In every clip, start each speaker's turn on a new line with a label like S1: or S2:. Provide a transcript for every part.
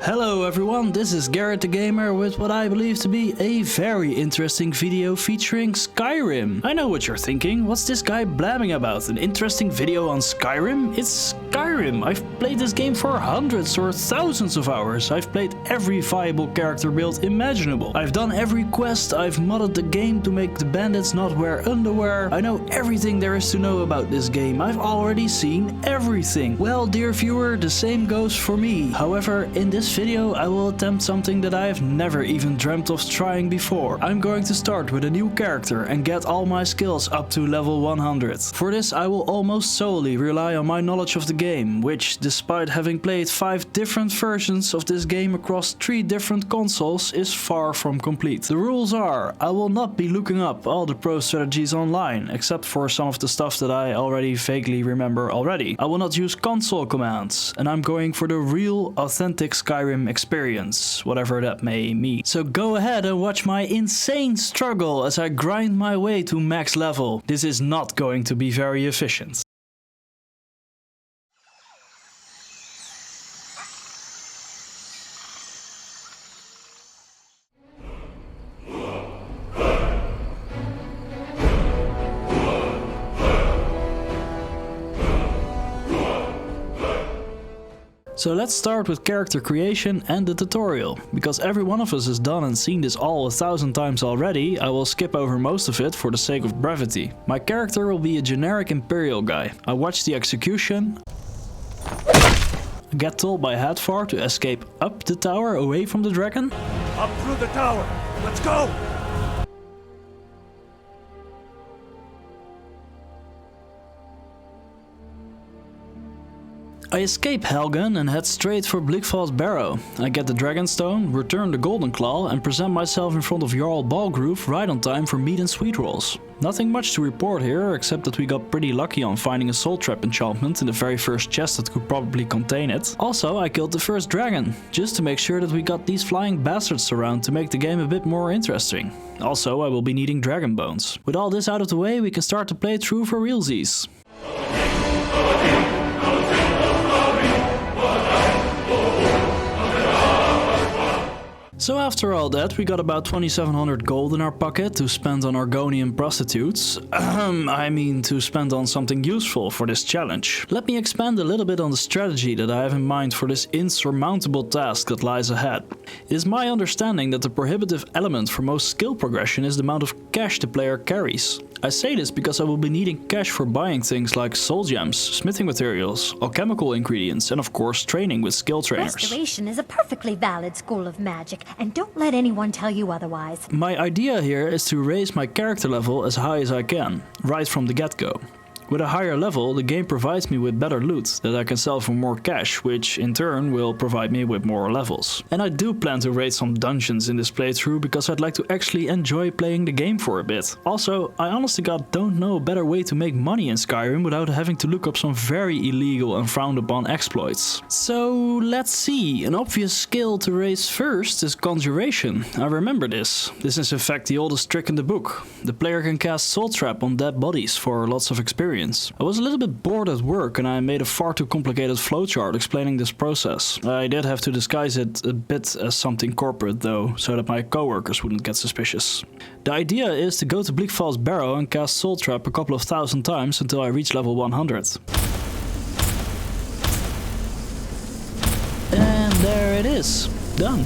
S1: Hello everyone, this is Garrett the Gamer with what I believe to be a very interesting video featuring Skyrim. I know what you're thinking, what's this guy blabbing about? An interesting video on Skyrim? It's Skyrim! I've played this game for hundreds or thousands of hours. I've played every viable character build imaginable. I've done every quest, I've modded the game to make the bandits not wear underwear. I know everything there is to know about this game. I've already seen everything. Well, dear viewer, the same goes for me. However, in this video I will attempt something that I have never even dreamt of trying before. I'm going to start with a new character and get all my skills up to level 100. For this I will almost solely rely on my knowledge of the game, which, despite having played 5 different versions of this game across 3 different consoles, is far from complete. The rules are, I will not be looking up all the pro strategies online, except for some of the stuff that I already vaguely remember already. I will not use console commands, and I'm going for the real, authentic Skyrim experience, whatever that may mean. So go ahead and watch my insane struggle as I grind my way to max level. This is not going to be very efficient. So let's start with character creation and the tutorial. Because every one of us has done and seen this all 1,000 times already, I will skip over most of it for the sake of brevity. My character will be a generic Imperial guy. I watch the execution, get told by Hadvar to escape up the tower away from the dragon.
S2: Up through the tower! Let's go!
S1: I escape Helgen and head straight for Beautiful's Barrow. I get the Dragonstone, return the Golden Claw and present myself in front of Jarl Balgroove right on time for meat and sweet rolls. Nothing much to report here, except that we got pretty lucky on finding a soul trap enchantment in the very first chest that could probably contain it. Also, I killed the first dragon, just to make sure that we got these flying bastards around to make the game a bit more interesting. Also, I will be needing dragon bones. With all this out of the way, we can start the playthrough for realsies. So after all that, we got about 2700 gold in our pocket to spend on Argonian prostitutes. I mean to spend on something useful for this challenge. Let me expand a little bit on the strategy that I have in mind for this insurmountable task that lies ahead. It is my understanding that the prohibitive element for most skill progression is the amount of cash the player carries. I say this because I will be needing cash for buying things like soul gems, smithing materials, alchemical ingredients, and of course training with skill trainers.
S3: Restoration is a perfectly valid school of magic, and don't let anyone tell you otherwise.
S1: My idea here is to raise my character level as high as I can, right from the get-go. With a higher level, the game provides me with better loot that I can sell for more cash, which in turn will provide me with more levels. And I do plan to raid some dungeons in this playthrough because I'd like to actually enjoy playing the game for a bit. Also, I honest to God don't know a better way to make money in Skyrim without having to look up some very illegal and frowned upon exploits. So let's see, an obvious skill to raise first is Conjuration. I remember this. This is in fact the oldest trick in the book. The player can cast Soul Trap on dead bodies for lots of experience. I was a little bit bored at work and I made a far too complicated flowchart explaining this process. I did have to disguise it a bit as something corporate though, so that my coworkers wouldn't get suspicious. The idea is to go to Beautiful's Barrow and cast Soul Trap a couple of thousand times until I reach level 100. And there it is, done.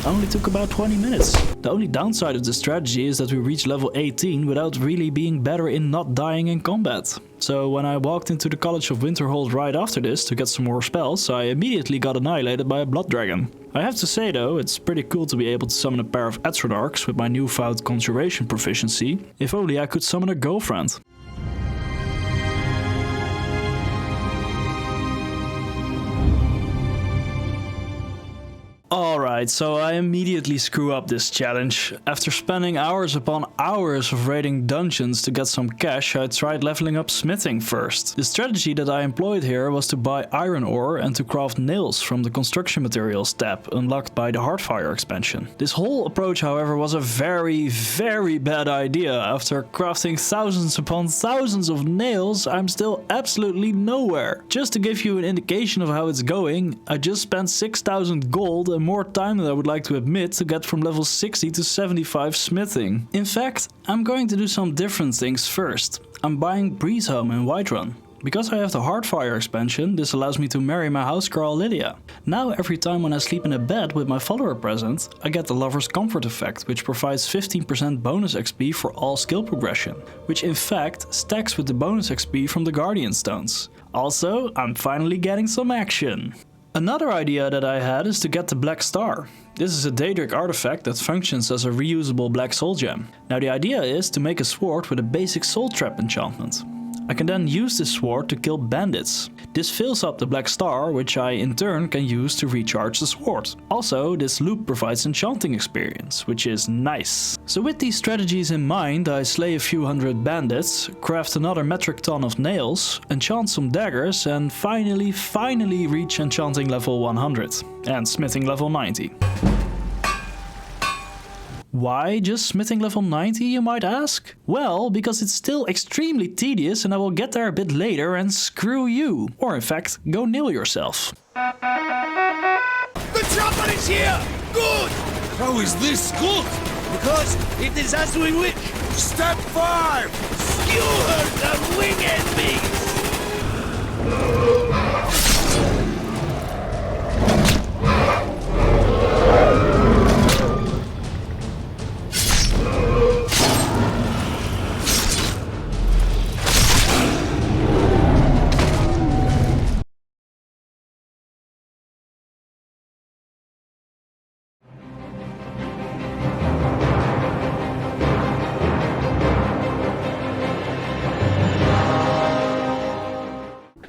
S1: Only took about 20 minutes. The only downside of this strategy is that we reach level 18 without really being better in not dying in combat. So when I walked into the College of Winterhold right after this to get some more spells, I immediately got annihilated by a blood dragon. I have to say though, it's pretty cool to be able to summon a pair of Etronarchs with my newfound Conjuration proficiency. If only I could summon a girlfriend. Alright, so I immediately screw up this challenge. After spending hours upon hours of raiding dungeons to get some cash, I tried leveling up smithing first. The strategy that I employed here was to buy iron ore and to craft nails from the construction materials tab, unlocked by the Heartfire expansion. This whole approach, however, was a very bad idea. After crafting thousands upon thousands of nails, I'm still absolutely nowhere. Just to give you an indication of how it's going, I just spent 6,000 gold and more time than I would like to admit to get from level 60 to 75 smithing. In fact, I'm going to do some different things first. I'm buying Breeze Home in Whiterun. Because I have the Heartfire expansion, this allows me to marry my housegirl Lydia. Now every time when I sleep in a bed with my follower present, I get the Lover's Comfort effect, which provides 15% bonus XP for all skill progression, which in fact stacks with the bonus XP from the Guardian Stones. Also, I'm finally getting some action. Another idea that I had is to get the Black Star. This is a Daedric artifact that functions as a reusable black soul gem. Now the idea is to make a sword with a basic soul trap enchantment. I can then use this sword to kill bandits. This fills up the Black Star, which I in turn can use to recharge the sword. Also, this loop provides enchanting experience, which is nice. So with these strategies in mind, I slay a few hundred bandits, craft another metric ton of nails, enchant some daggers and finally reach enchanting level 100 and smithing level 90. Why just smithing level 90, you might ask? Well, because it's still extremely tedious and I will get there a bit later and screw you. Or in fact, go nail yourself.
S2: The chopper is here! Good! How is this good? Because it is as we wish. Step 5! Skewer the winged beast!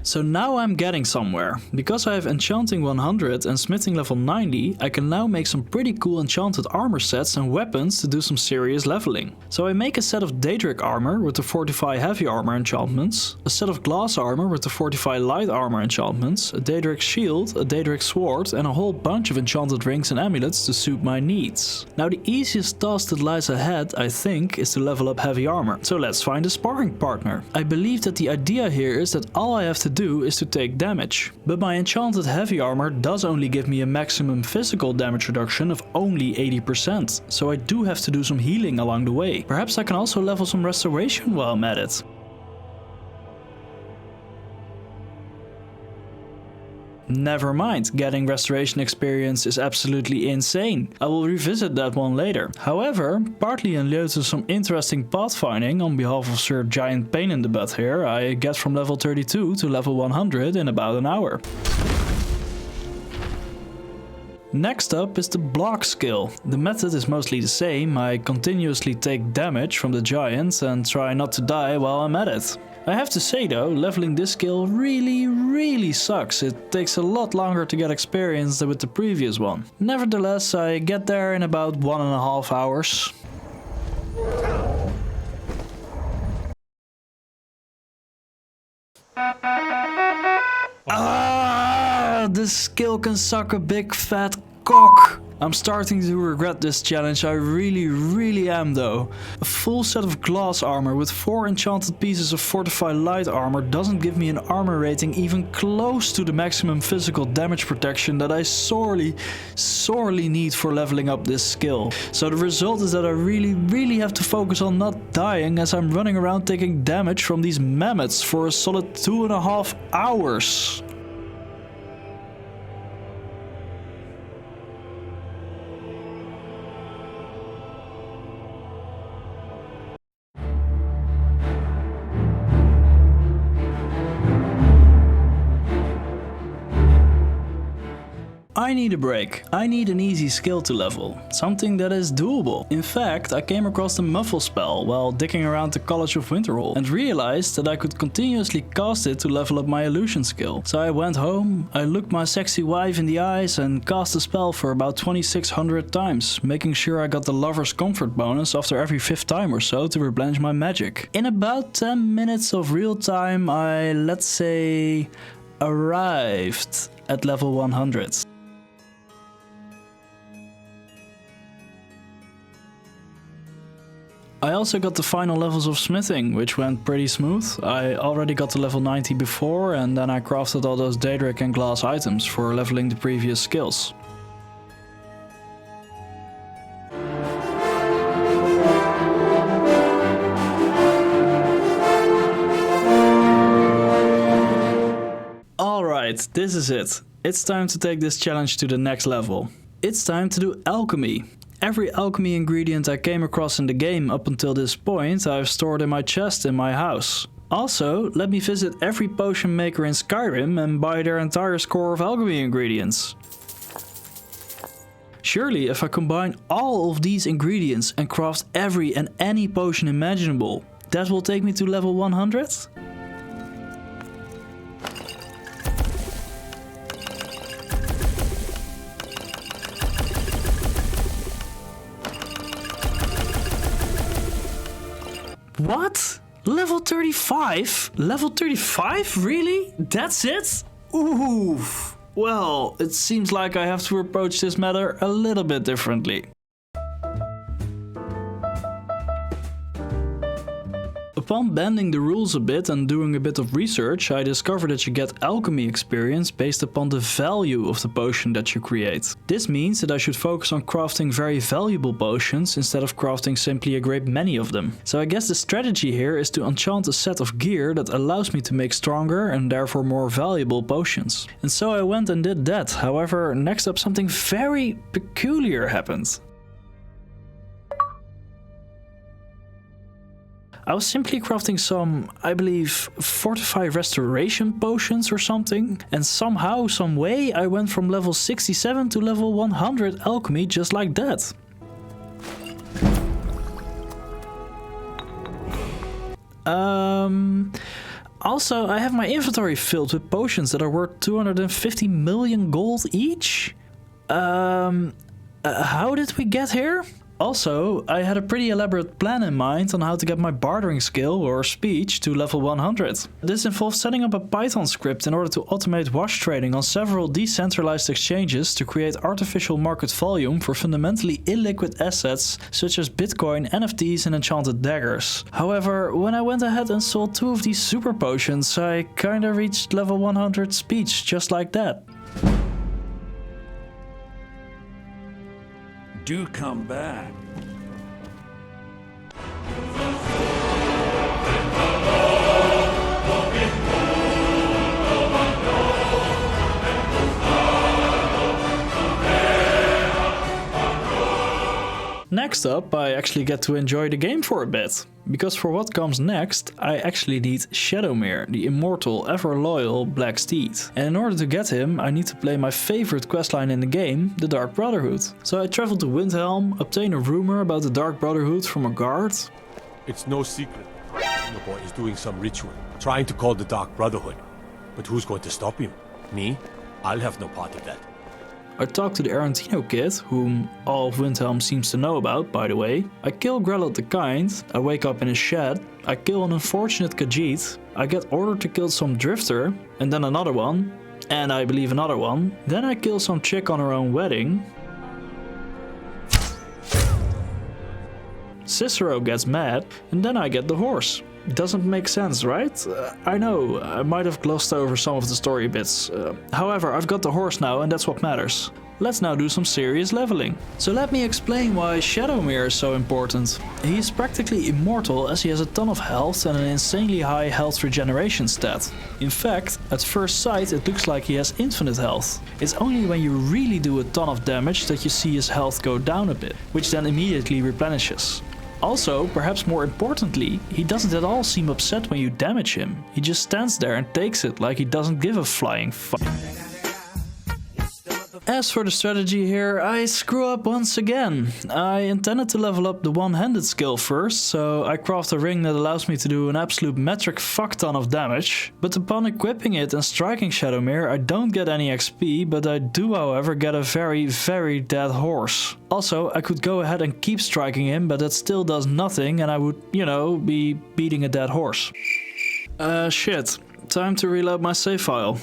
S1: So now I'm getting somewhere. Because I have Enchanting 100 and Smithing level 90, I can now make some pretty cool enchanted armor sets and weapons to do some serious leveling. So I make a set of Daedric armor with the Fortify heavy armor enchantments, a set of glass armor with the Fortify light armor enchantments, a Daedric shield, a Daedric sword and a whole bunch of enchanted rings and amulets to suit my needs. Now the easiest task that lies ahead, I think, is to level up heavy armor. So let's find a sparring partner. I believe that the idea here is that all I have to do is to take damage. But my enchanted heavy armor does only give me a maximum physical damage reduction of only 80%, so I do have to do some healing along the way. Perhaps I can also level some restoration while I'm at it. Never mind, getting restoration experience is absolutely insane. I will revisit that one later. However, partly in lieu to some interesting pathfinding on behalf of Sir Giant Pain in the Butt here, I get from level 32 to level 100 in about an hour. Next up is the block skill. The method is mostly the same. I continuously take damage from the giants and try not to die while I'm at it. I have to say though, leveling this skill really sucks. It takes a lot longer to get experience than with the previous one. Nevertheless, I get there in about 1.5 hours. This skill can suck a big fat cock. I'm starting to regret this challenge, I really am though. A full set of glass armor with 4 enchanted pieces of Fortify light armor doesn't give me an armor rating even close to the maximum physical damage protection that I sorely need for leveling up this skill. So the result is that I really have to focus on not dying as I'm running around taking damage from these mammoths for a solid 2.5 hours. I need a break. I need an easy skill to level, something that is doable. In fact, I came across the muffle spell while digging around the College of Winterhold and realized that I could continuously cast it to level up my illusion skill. So I went home, I looked my sexy wife in the eyes and cast the spell for about 2600 times, making sure I got the lover's comfort bonus after every 5th time or so to replenish my magic. In about 10 minutes of real time, I, let's say, arrived at level 100. I also got the final levels of smithing, which went pretty smooth. I already got to level 90 before, and then I crafted all those Daedric and glass items for leveling the previous skills. Alright, this is it. It's time to take this challenge to the next level. It's time to do alchemy. Every alchemy ingredient I came across in the game up until this point I've stored in my chest in my house. Also, let me visit every potion maker in Skyrim and buy their entire score of alchemy ingredients. Surely if I combine all of these ingredients and craft every and any potion imaginable, that will take me to level 100? What? Level 35? Level 35? Really? That's it? Oof. Well, it seems like I have to approach this matter a little bit differently. Upon bending the rules a bit and doing a bit of research, I discovered that you get alchemy experience based upon the value of the potion that you create. This means that I should focus on crafting very valuable potions instead of crafting simply a great many of them. So I guess the strategy here is to enchant a set of gear that allows me to make stronger and therefore more valuable potions. And so I went and did that. However, next up something very peculiar happened. I was simply crafting some, I believe, fortify restoration potions or something, and somehow, some way, I went from level 67 to level 100 alchemy just like that. Also, I have my inventory filled with potions that are worth 250 million gold each? How did we get here? Also, I had a pretty elaborate plan in mind on how to get my bartering skill or speech to level 100. This involved setting up a Python script in order to automate wash trading on several decentralized exchanges to create artificial market volume for fundamentally illiquid assets such as Bitcoin, NFTs and enchanted daggers. However, when I went ahead and sold 2 of these super potions, I kinda reached level 100 speech just like that.
S2: Do come back.
S1: Next up, I actually get to enjoy the game for a bit. Because for what comes next, I actually need Shadowmere, the immortal, ever-loyal Black Steed. And in order to get him, I need to play my favorite questline in the game, the Dark Brotherhood. So I travel to Windhelm, obtain a rumor about the Dark Brotherhood from a guard.
S4: It's no secret. The boy is doing some ritual, trying to call the Dark Brotherhood. But who's going to stop him? Me? I'll have no part of that.
S1: I talk to the Arantino kid, whom all of Windhelm seems to know about, by the way. I kill Grelot the Kind, I wake up in his shed, I kill an unfortunate Khajiit, I get ordered to kill some drifter, and then another one, and I believe another one. Then I kill some chick on her own wedding. Cicero gets mad, and then I get the horse. Doesn't make sense, right? I know, I might have glossed over some of the story bits. However, I've got the horse now and that's what matters. Let's now do some serious leveling. So let me explain why Shadowmere is so important. He is practically immortal as he has a ton of health and an insanely high health regeneration stat. In fact, at first sight it looks like he has infinite health. It's only when you really do a ton of damage that you see his health go down a bit, which then immediately replenishes. Also, perhaps more importantly, he doesn't at all seem upset when you damage him. He just stands there and takes it like he doesn't give a flying fuck. As for the strategy here, I screw up once again. I intended to level up the one-handed skill first, so I craft a ring that allows me to do an absolute metric fuckton of damage. But upon equipping it and striking Shadowmere, I don't get any XP, but I do however get a very dead horse. Also, I could go ahead and keep striking him, but that still does nothing and I would, you know, be beating a dead horse. Shit. Time to reload my save file.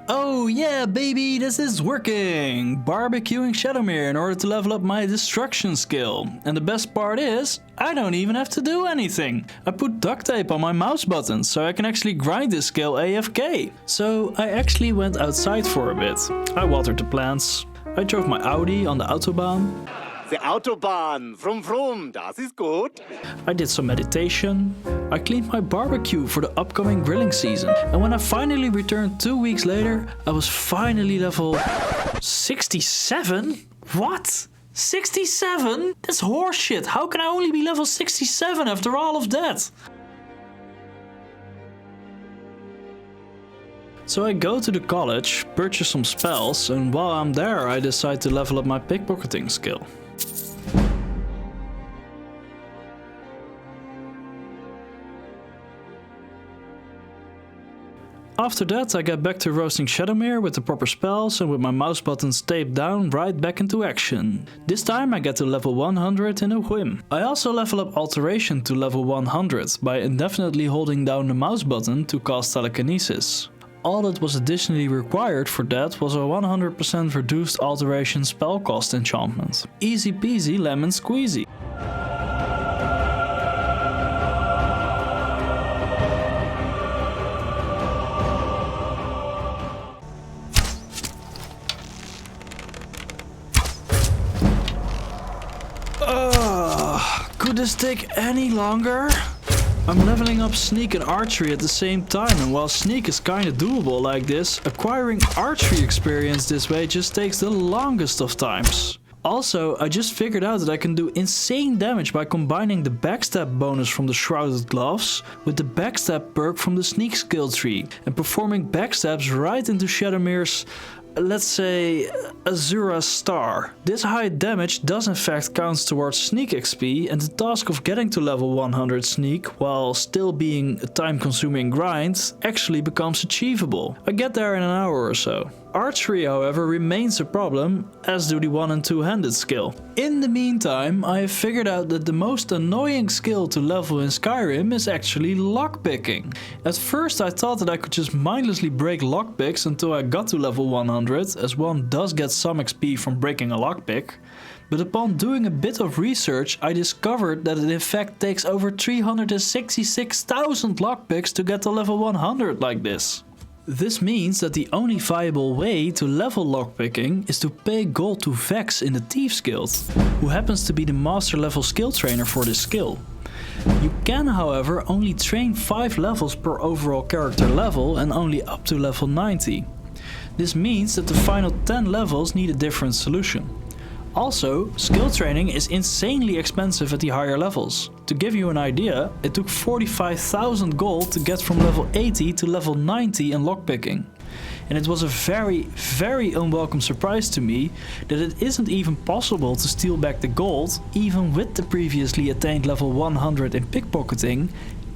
S1: Oh yeah, baby, this is working! Barbecuing Shadowmere in order to level up my destruction skill. And the best part is, I don't even have to do anything. I put duct tape on my mouse buttons, so I can actually grind this skill AFK. So I actually went outside for a bit. I watered the plants. I drove my Audi on the Autobahn.
S5: The Autobahn, vroom, das ist gut.
S1: I did some meditation. I cleaned my barbecue for the upcoming grilling season. And when I finally returned 2 weeks later, I was finally level 67? What? 67? That's horseshit. How can I only be level 67 after all of that? So I go to the college, purchase some spells, and while I'm there I decide to level up my pickpocketing skill. After that I get back to roasting Shadowmere with the proper spells and with my mouse buttons taped down right back into action. This time I get to level 100 in a whim. I also level up Alteration to level 100 by indefinitely holding down the mouse button to cast telekinesis. All that was additionally required for that was a 100% reduced Alteration spell cost enchantment. Easy peasy lemon squeezy. Could this take any longer? I'm leveling up Sneak and Archery at the same time, and while Sneak is kinda doable like this, acquiring Archery experience this way just takes the longest of times. Also, I just figured out that I can do insane damage by combining the backstab bonus from the Shrouded Gloves with the backstab perk from the Sneak skill tree, and performing backstabs right into Shadowmere's, let's say, Azura star. This high damage does in fact count towards Sneak XP, and the task of getting to level 100 Sneak while still being a time-consuming grind actually becomes achievable. I get there in an hour or so. Archery, however, remains a problem, as do the one- and two-handed skill. In the meantime, I have figured out that the most annoying skill to level in Skyrim is actually lockpicking. At first I thought that I could just mindlessly break lockpicks until I got to level 100, as one does get some XP from breaking a lockpick. But upon doing a bit of research, I discovered that it in fact takes over 366,000 lockpicks to get to level 100 like this. This means that the only viable way to level lockpicking is to pay gold to Vex in the Thieves Guild, who happens to be the master level skill trainer for this skill. You can, however, only train 5 levels per overall character level and only up to level 90. This means that the final 10 levels need a different solution. Also, skill training is insanely expensive at the higher levels. To give you an idea, it took 45,000 gold to get from level 80 to level 90 in lockpicking. And it was a very unwelcome surprise to me that it isn't even possible to steal back the gold, even with the previously attained level 100 in pickpocketing,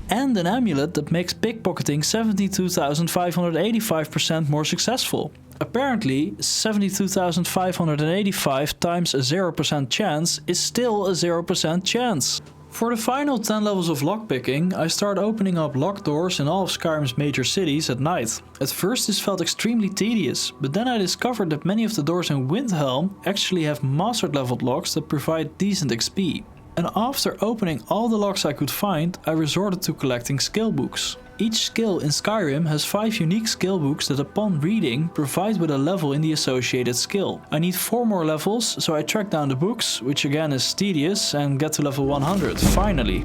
S1: and an amulet that makes pickpocketing 72,585% more successful. Apparently, 72,585 times a 0% chance is still a 0% chance. For the final 10 levels of lockpicking, I start opening up locked doors in all of Skyrim's major cities at night. At first this felt extremely tedious, but then I discovered that many of the doors in Windhelm actually have mastered leveled locks that provide decent XP. And after opening all the locks I could find, I resorted to collecting skill books. Each skill in Skyrim has 5 unique skill books that upon reading provide with a level in the associated skill. I need 4 more levels, so I track down the books, which again is tedious, and get to level 100, finally.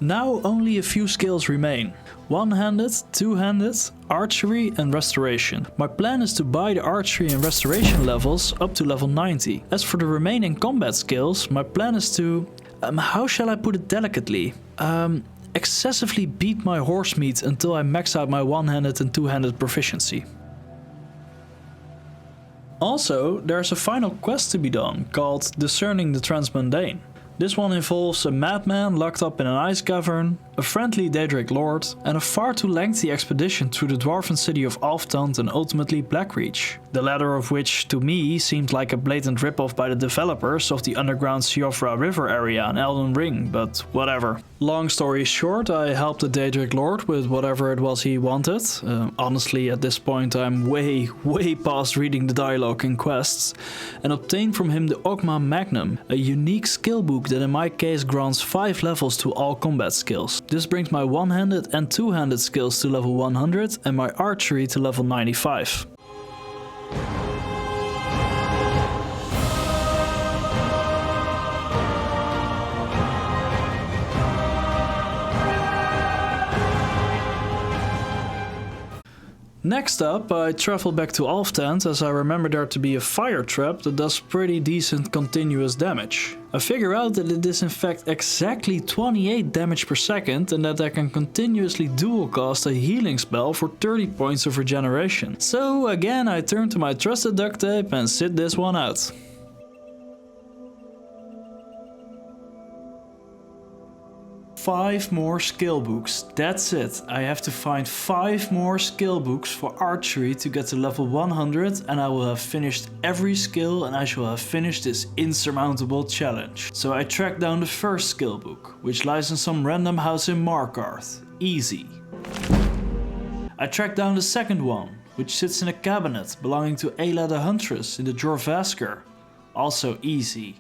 S1: Now only a few skills remain. One-handed, two-handed, archery and restoration. My plan is to buy the archery and restoration levels up to level 90. As for the remaining combat skills, my plan is to... how shall I put it delicately? excessively beat my horse meat until I max out my one-handed and two-handed proficiency. Also, there's a final quest to be done called Discerning the Transmundane. This one involves a madman locked up in an ice cavern, a friendly Daedric lord, and a far too lengthy expedition through the dwarven city of Alftand and ultimately Blackreach. The latter of which, to me, seemed like a blatant ripoff by the developers of the underground Siofra River area in Elden Ring, but whatever. Long story short, I helped the Daedric lord with whatever it was he wanted. Honestly, at this point I'm way past reading the dialogue in quests, and obtained from him the Ogma Magnum, a unique skill book that in my case grants 5 levels to all combat skills. This brings my one-handed and two-handed skills to level 100 and my archery to level 95. Next up, I travel back to Alftand as I remember there to be a fire trap that does pretty decent continuous damage. I figure out that it is in fact exactly 28 damage per second and that I can continuously dual cast a healing spell for 30 points of regeneration. So again I turn to my trusted duct tape and sit this one out. Five more skill books, that's it. I have to find 5 more skill books for archery to get to level 100 and I will have finished every skill and I shall have finished this insurmountable challenge. So I track down the first skill book, which lies in some random house in Markarth. Easy. I track down the second one, which sits in a cabinet belonging to Ayla the Huntress in the Jorvasker. Also easy.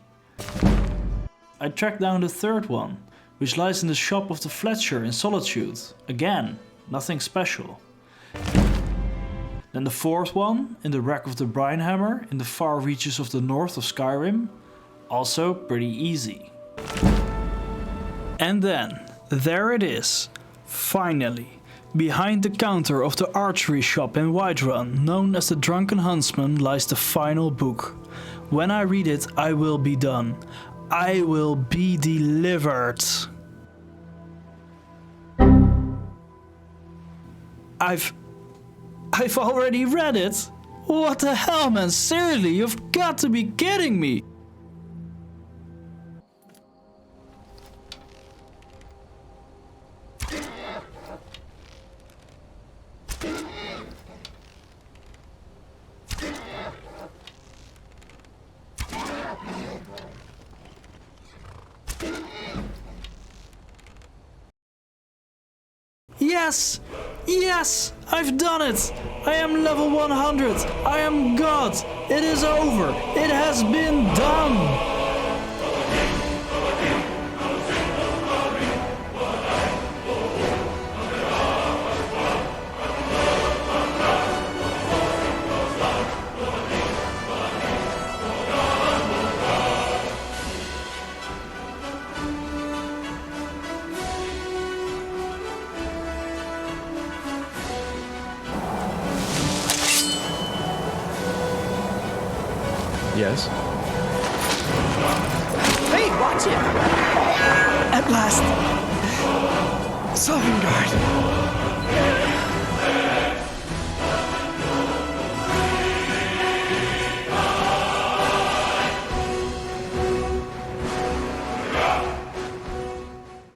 S1: I track down the third one, which lies in the shop of the Fletcher in Solitude. Again, nothing special. Then the fourth one, in the wreck of the Brinehammer in the far reaches of the north of Skyrim. Also pretty easy. And then, there it is. Finally, behind the counter of the archery shop in Whiterun, known as the Drunken Huntsman, lies the final book. When I read it, I will be done. I will be delivered. I've already read it? What the hell, man? Seriously, you've got to be kidding me! Yes! Yes! I've done it! I am level 100! I am God! It is over! It has been done!
S6: Yes?
S7: Hey, watch it! At last! Sovngarde!